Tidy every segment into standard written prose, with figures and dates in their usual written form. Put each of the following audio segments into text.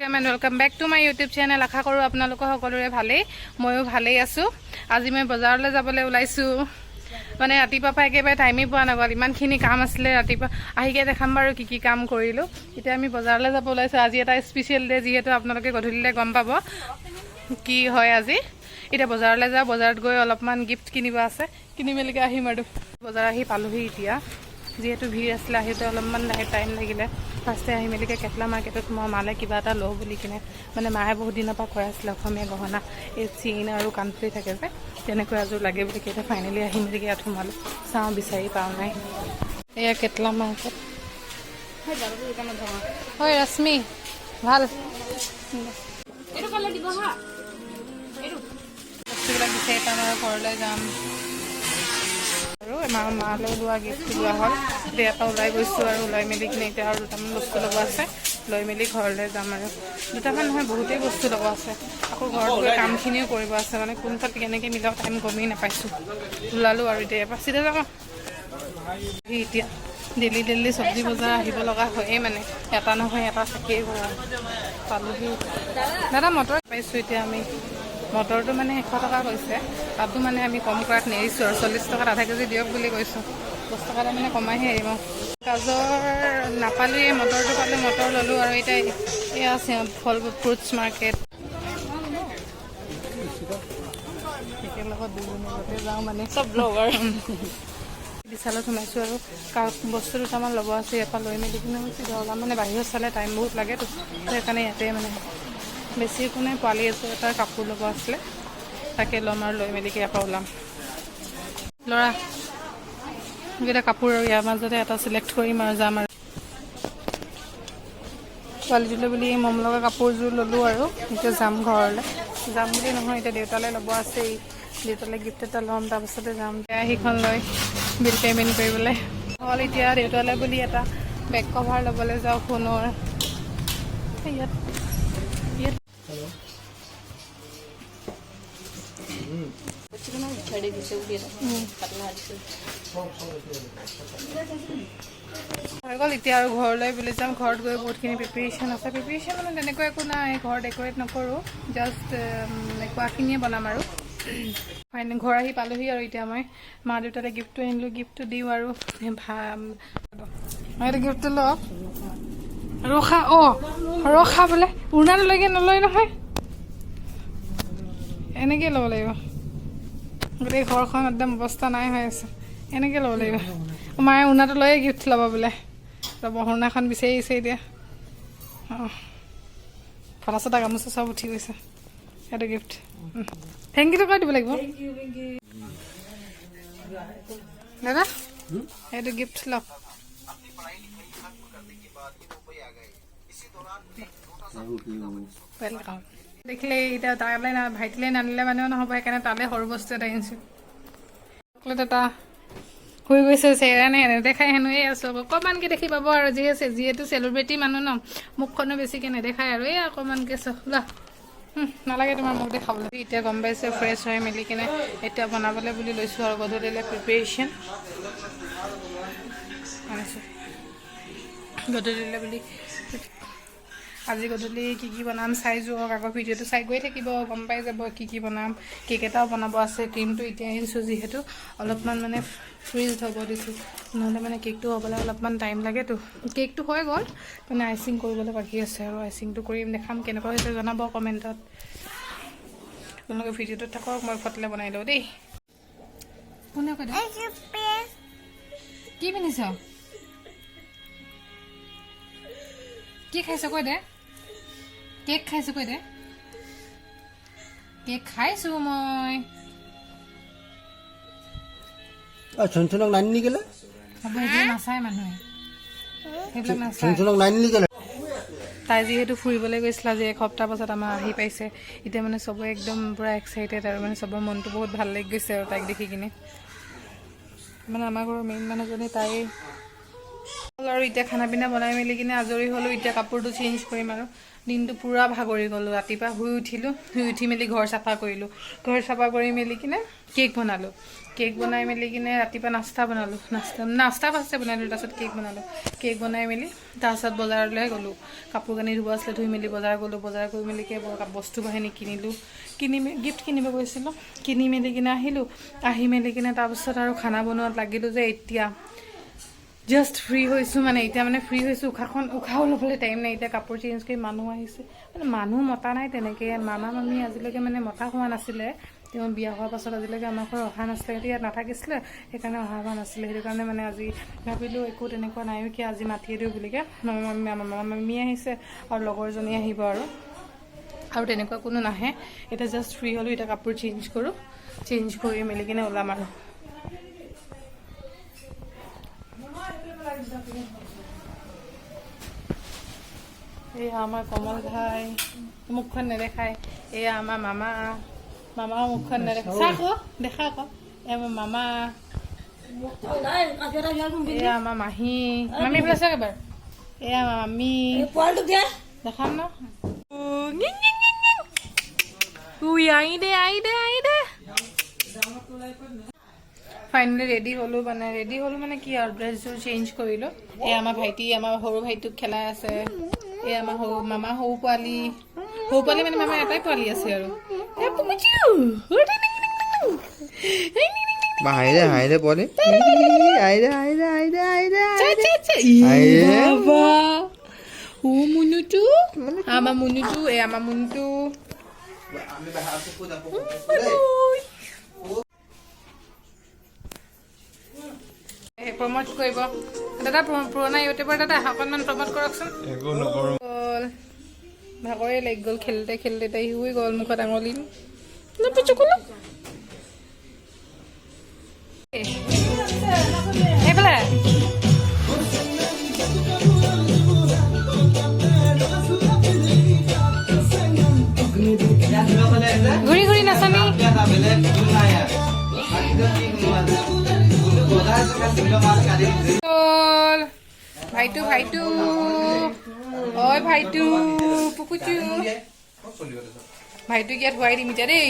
Welcome back to my YouTube channel. आशा करूँ आपलोक सकलोरे भालेই मयो भालेই आছোঁ। আজি मैं बजारলৈ যাবলৈ ওলাইছোঁ। মানে ৰাতিপুৱা পৰা একেবাৰে টাইমেই পোৱা নগ'ল, ইমানখিনি কাম আছিলে। ৰাতিপুৱা আহিকে দেখাম বাৰু কি কাম কৰিলোঁ। এতিয়া আমি বজাৰলৈ যাব ওলাইছোঁ। আজি এটা স্পেচিয়েল ডে, যিহেতু আপোনালোকে গধূলিলৈ গম পাব কি হয় আজি। এতিয়া বজাৰলৈ যাওঁ, বজাৰত গৈ অলপমান গিফ্ট কিনিব আছে, কিনি মেলিকে আহিম আৰু। বজাৰ আহি পালোহি এতিয়া, যিহেতু ভিৰ আছিলে আহোঁতে অলপমান টাইম লাগিলে। ফাৰ্ষ্টে আহি মেলিকে কেটলা মাৰ্কেটত মই মালে কিবা এটা লওঁ বুলি কিনে, মানে মায়ে বহুত দিনৰ পৰা কৈ আছিলে অসমীয়া গহনা এই চেইন আৰু কাণফুলি থাকে যে, তেনেকৈ এযোৰ লাগে বুলি কেইটা ফাইনেলি আহি মেলিকে ইয়াত সোমালোঁ। চাওঁ বিচাৰি পাওঁ নাই। এয়া কেটলা মাৰ্কেট। হয় ৰশ্মি ভাল বস্তুবিলাক বিচাৰি পাম আৰু ঘৰলৈ যাম। আৰু আমাৰ মালৈ লোৱা গিফ্ট লোৱা হ'ল। এতিয়া এটা ওলাই গৈছোঁ আৰু ওলাই মেলি কিনে এতিয়া আৰু দুটামান বস্তু ল'ব আছে, লৈ মেলি ঘৰলৈ যাম। আৰু দুটামান নহয়, বহুতেই বস্তু ল'ব আছে। আকৌ ঘৰত গৈ কামখিনিও কৰিব আছে, মানে কোনফালে কেনেকৈ মিলাওঁ টাইম গমেই নাপাইছোঁ। ওলালোঁ আৰু এতিয়া এবাৰ চিধা যাম। এতিয়া ডেইলি চব্জি বজাৰ আহিব লগা হয়েই, মানে এটা নহয় এটা থাকেই ঘৰত। পালোহি দাদা মটৰ পাইছোঁ। এতিয়া আমি মটৰটো মানে 100 টকা কৈছে, তাতো মানে আমি কম কৰাত নেৰিছোঁ আৰু 40 টকাত আধা কেজি দিয়ক বুলি কৈছোঁ। 10 টকাতে মানে কমাইহে এৰিম। গাজৰ নাপালোঁৱে, মটৰটো পালোঁ, মটৰ ল'লোঁ। আৰু এতিয়া এয়া আছে ফল ফ্ৰুটছ মাৰ্কেট। একেলগত দুজনীতে যাওঁ, মানে চব ব্লগাৰ। বিশালত সোমাইছোঁ আৰু বস্তু দুটামান ল'ব আছে। ইয়াৰ পৰা লৈ মেলি কিনে চিধা ওলাম। মানে বাহিৰত চালে টাইম বহুত লাগেতো, সেইকাৰণে ইয়াতে মানে বেছি একো নাই। পোৱালি এযোৰ এটা কাপোৰ ল'ব আছিলে, তাকে ল'ম আৰু লৈ মেলিকে ইয়াৰ পৰা ওলাম। ল'ৰা এইকেইটা কাপোৰ আৰু ইয়াৰ মাজতে এটা চিলেক্ট কৰিম আৰু যাম। আৰু ছোৱালীটোলৈ বুলি মম লগা কাপোৰযোৰ ল'লোঁ আৰু এতিয়া যাম ঘৰলৈ। যাম বুলি নহয়, এতিয়া দেউতালৈ ল'ব আছেই। দেউতালৈ গিফ্ট এটা ল'ম, তাৰপাছতে যাম। সেইখন লৈ বিল পে'মেণ্ট কৰিবলৈ হ'ল। এতিয়া দেউতালৈ বুলি এটা বেক কভাৰ ল'বলৈ যাওঁ ফোনৰ। ইয়াত হৈ গ'ল। এতিয়া আৰু ঘৰলৈ বুলি যাম। ঘৰত গৈ বহুতখিনি প্ৰিপেৰেশ্যন আছে। প্ৰিপেৰেশ্যন মানে তেনেকুৱা একো নাই, ঘৰ ডেক'ৰেট নকৰোঁ, জাষ্ট খোৱাখিনিয়ে বনাম আৰু। ঘৰ আহি পালোহি আৰু এতিয়া মই মা দেউতালৈ গিফ্টটো আনিলোঁ, গিফ্টটো দিওঁ আৰু এইটো গিফ্টটো ল। ৰখা ৰখা বোলে, উৰুণালৈকে নলয় নহয়, এনেকৈ ল'ব লাগিব। গোটেই ঘৰখন একদম অৱস্থা নাই হৈ আছে, এনেকৈ ল'ব লাগিব। মায়ে উৰুণাটো লৈয়ে গিফ্ট ল'ব বোলে। ৰ'ব, উৰুণাখন বিচাৰিছে এতিয়া। ফটা চটা গামোচা চব উঠি গৈছে। সেইটো গিফ্ট। থেংক ইউটো কৈ দিব লাগিব দাদা। সেইটো গিফ্ট লওক। ৱেলকাম। দেখিলে এতিয়া তালৈ ভাইটিলৈ নানিলে মানেও নহ'ব, সেইকাৰণে তালৈ সৰু বস্তু এটা আনিছোঁ। চকলেট এটা শুই গৈছে, চেহেৰানে নেদেখাই হেনো। এই আছোঁ অকণমানকৈ দেখি পাব আৰু, যিহেতু চেলিব্ৰিটি মানুহ ন, মুখখনো বেছিকৈ নেদেখায় আৰু। এই অকণমানকৈ ল, নালাগে তোমাৰ মুখ দেখাবলৈ। এতিয়া গম পাইছে, ফ্ৰেছ হৈ মেলি কিনে এতিয়া বনাবলৈ বুলি লৈছোঁ আৰু গধূলিলৈ প্ৰিপেৰেশ্যন আনিছোঁ। গধূলিলৈ বুলি আজি গধূলি কি বনাম চাই যাওক। আকৌ ভিডিঅ'টো চাই গৈ থাকিব, গম পাই যাব কি বনাম। কেক এটাও বনাব আছে। ক্ৰীমটো এতিয়া আনিছোঁ, যিহেতু অলপমান মানে ফ্ৰিজ হ'ব দিছোঁ, নহ'লে মানে কেকটো হ'বলৈ অলপমান টাইম লাগেতো। কেকটো হৈ গ'ল, মানে আইচিং কৰিবলৈ বাকী আছে, আৰু আইচিংটো কৰিম, দেখাম কেনেকুৱা হৈছে জনাব কমেণ্টত। আপোনালোকে ভিডিঅ'টোত থাকক, মই ফটোলৈ বনাই লওঁ দেই। কোনে কৈ দে কি পিন্ধিছ, কি খাইছ কৈ দে। কেক খাইছোঁ কৈ দে। কেক খাইছোঁ মই। চঞ্চনক নানি গেলে হ'ব, সেইবিলাক নাচায় মানুহে, সেইবিলাক নাচায়। তাই যিহেতু ফুৰিবলৈ গৈছিল, আজি এসপ্তাহ পাছত আমাৰ আহি পাইছে। এতিয়া মানে চবে একদম পূৰা এক্সাইটেড, আৰু মানে চবৰ মনটো বহুত ভাল লাগি গৈছে আৰু তাইক দেখি কিনে। মানে আমাৰ ঘৰৰ মেইন মানুহজনী তাই আৰু এতিয়া খানা পিনা বনাই মেলি কিনে আজৰি হ'লোঁ এতিয়া কাপোৰটো চেঞ্জ কৰিম আৰু দিনটো পূৰা ভাগৰি গ'লোঁ ৰাতিপুৱা শুই উঠি মেলি ঘৰ চাফা কৰিলোঁ ঘৰ চাফা কৰি মেলি কিনে কেক বনালোঁ কেক বনাই মেলি কিনে ৰাতিপুৱা নাস্তা বনালোঁ নাস্তা ফাৰ্ষ্টে বনালোঁ তাৰপিছত কেক বনাই মেলি তাৰপিছত বজাৰলৈ গ'লোঁ কাপোৰ কানি ধুব আছিলে ধুই মেলি বজাৰ গ'লোঁ বজাৰ কৰি মেলি বস্তু বাহিনী কিনিলোঁ গিফ্ট কিনিব গৈছিলোঁ কিনি মেলি কিনে আহি মেলি কিনে তাৰপিছত আৰু খানা বনোৱাত লাগিলোঁ যে এতিয়া জাষ্ট ফ্ৰী হৈছোঁ মানে এতিয়া মানে ফ্ৰী হৈছোঁ উশাহও ল'বলৈ টাইম নাই এতিয়া কাপোৰ চেঞ্জ কৰি মানুহ আহিছে মানে মানুহ মতা নাই তেনেকৈ মামা মামী আজিলৈকে মানে মতা হোৱা নাছিলে তেওঁ বিয়া হোৱাৰ পাছত আজিলৈকে আমাৰ ঘৰত অহা নাছিলে সিহঁতি ইয়াত নাথাকিছিলে সেইকাৰণে অহা হোৱা নাছিলে সেইটো কাৰণে মানে আজি ভাবিলোঁ একো তেনেকুৱা নাইও কি আজি মাতিয়ে দিওঁ বুলিকৈ মামা মামী আহিছে আৰু লগৰজনী আহিব আৰু তেনেকুৱা কোনো নাহে এতিয়া জাষ্ট ফ্ৰী হ'লোঁ এতিয়া কাপোৰ চেঞ্জ কৰি মেলি কিনে ওলাম আৰু এয়া আমাৰ কমল ভাই মুখখন নেদেখায় এয়া আমাৰ মামাও মুখখন নেদেখায় চা আকৌ দেখা আকৌ এয়া আমাৰ মামা এয়া আমাৰ মাহী বোলে চাওক এবাৰ এয়া মামী দেখাম ন ফাইনেলি ৰেডি হ'লোঁ মানে কি আৰু ড্ৰেছযোৰ চেঞ্জ কৰিলোঁ এয়া আমাৰ ভাইটি আমাৰ সৰু ভাইটোক খেলাই আছে এয়া আমাৰ মামা সৰু পোৱালি মানে মামা এটাই পোৱালি আছে আৰু হাইৰে পোৱালি মুনুটো আমাৰ মুনুটো প্ৰমোট কৰিব দাদা পুৰণা ইউটিউবাৰ দাদা অকণমান প্ৰমোট কৰকচোন ভাগৰে লাগি গ'ল খেলোঁতে তাই শুই গ'ল মুখত আঙুলি এইফালে ঘূৰি নাচানি ভাইটু ঐ ভাইটু পুকুচু ভাইটুক ইয়াত শুৱাই দিম এতিয়া দেই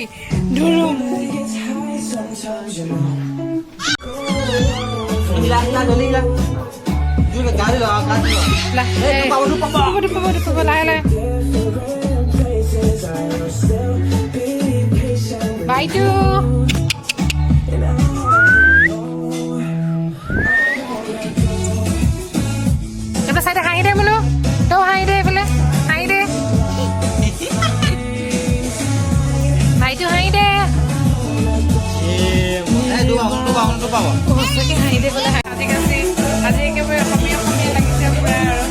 লাহে ভাইটু চাই দে হাঁহি দে বোলো তই হাঁহি দে এইফালে হাঁহি দে ভাইটো হাঁহি দে সঁচাকে হাঁহি দে বোলে আজি একেবাৰে অসমীয়া লাগিছে পুৰা আৰু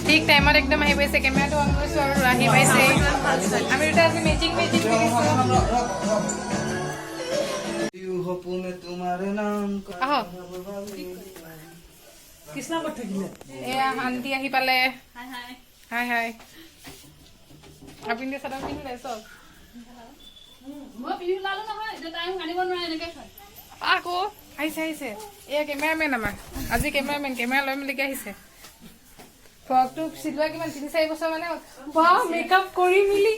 ঠিক টাইমত একদম আহি পাইছে কেমেৰাটো অন কৰিছোঁ আৰু আহি পাইছে আমি দুটা আজি মেজিক এয়া আন্টি আহি পালে হাই আপুনি চাদৰ পিন্ধিলে চব আকৌ আহিছে এয়া কেমেৰামেন আমাৰ আজি কেমেৰা লৈ মেলিকে আহিছে ফ্ৰকটো চিলোৱা কিমান 3-4 বছৰ মানে মেকআপ কৰি মিলি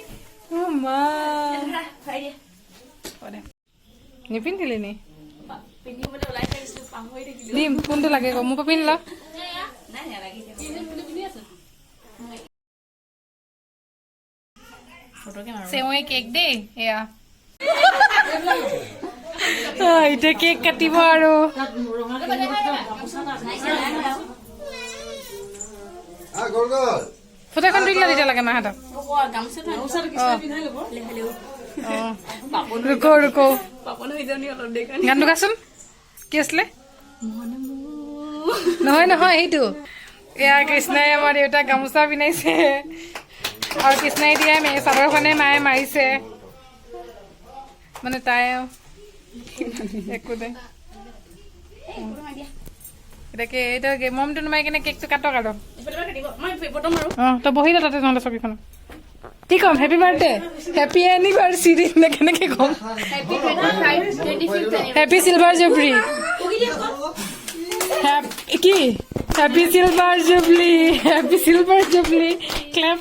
নিপিন্ধিলি নি দিম কোনটো লাগে ক মোৰ পৰা পিন্ধি ল চেৱৈ কেক দেই এয়া এতিয়া কেক কাটিব আৰু ফটোখন তুলি ল তেতিয়া লাগে মাহঁতক ৰুকো গানটো গাচোন কি আছিলে নহয় সেইটো এয়া কৃষ্ণাই আমাৰ দেউতাক গামোচা পিন্ধাইছে আৰু কৃষ্ণাই দিয়া চাদৰখনে মায়ে মাৰিছে মানে তাই একো নাই এটাকে এটা মমটো নমাই কিনে কেকটো কাটক আৰু তই বহি ল তাতে নহ'লে চকীখনত কি ক'ম হেপী বাৰ্থডে হেপী এনিভাৰ্চাৰী নে কেনেকে ক'ম হেপী চিলভাৰ জুবলি কি হ্যাপি সিলভাৰ জুবলি ক্লাব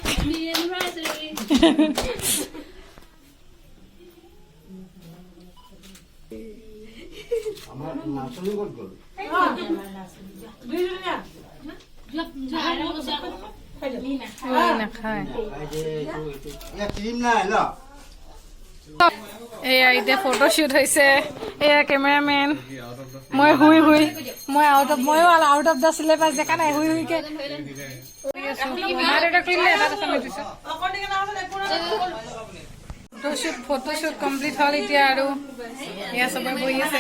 আমাৰ নাচনি কত গল নাখায় ক্ৰীম নাই ন এয়া এতিয়া ফটোশ্বুট হৈছে এয়া কেমেৰামেন মই ময়ো আউট অফ দ্য চিলেবাছ দেখা নাই শুইকে ফটোশ্বুট কমপ্লিট হ'ল এতিয়া আৰু এয়া চবে বহি আছে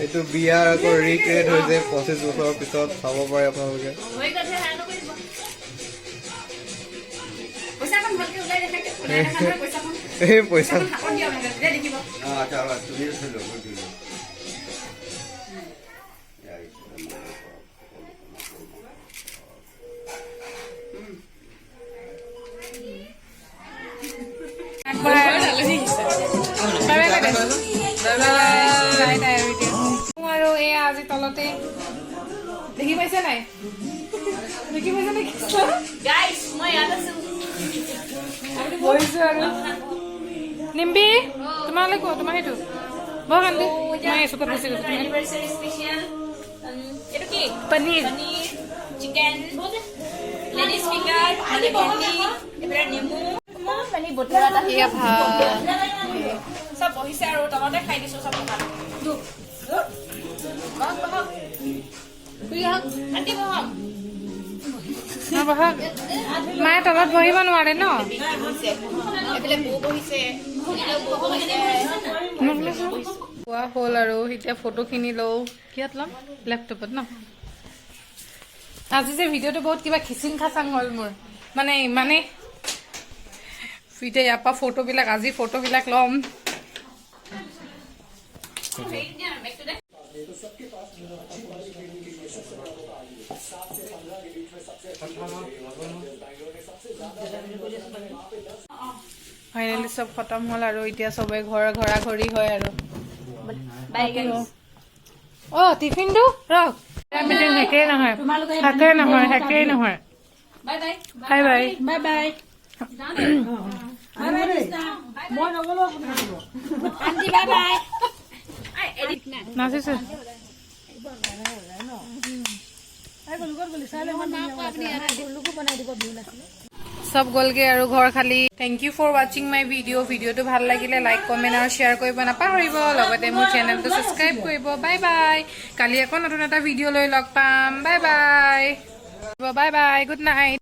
এইটো বিয়াৰ আকৌ ৰিক্ৰিয়েট হৈছে 25 বছৰৰ পিছত চাব পাৰে আপোনালোকে এই পইচা আৰু এয়া আজি তলতে দেখি পাইছে নাই বহিছো আৰু নিম্বি তোমালৈ কোৱা তোমাৰ সেইটো বৰ কান্দি মই চুকত গুচি গৈছো পনীৰ চিকেন লেডিজ ফিংগাৰ নেমু এয়া ভাত চব বহিছে আৰু তলতে খাই দিছো চব মায়ে তলত বহিব নোৱাৰে ন খোৱা হ'ল আৰু এতিয়া ফটোখিনি লওঁ কিহত ল'ম লেপটপত ন আজি যে ভিডিঅ'টো বহুত কিবা খিচিং খাচাং হ'ল মোৰ মানে ইমানেই এতিয়া ইয়াৰ পৰা ফটোবিলাক আজি ফটোবিলাক ল'ম ফাইনেলি চব খতম হ'ল আৰু এতিয়া চবে ঘৰা ঘৰি হয় আৰু অ' টিফিনটো ৰখ হেকেই নহয় বাই বাই নাচিছে সব গলগে আৰু ঘৰ খালি thank you for watching my ভিডিঅ'টো ভাল লাগিলে লাইক কমেন্ট আৰু শ্বেয়াৰ কৰিব নাপাহৰিব লগতে মোৰ চেনেলটো সাবস্ক্ৰাইব কৰিব বাই বাই কালি আকৌ নতুন এটা ভিডিঅ' লৈ লগ পাম বাই বাই গুড নাইট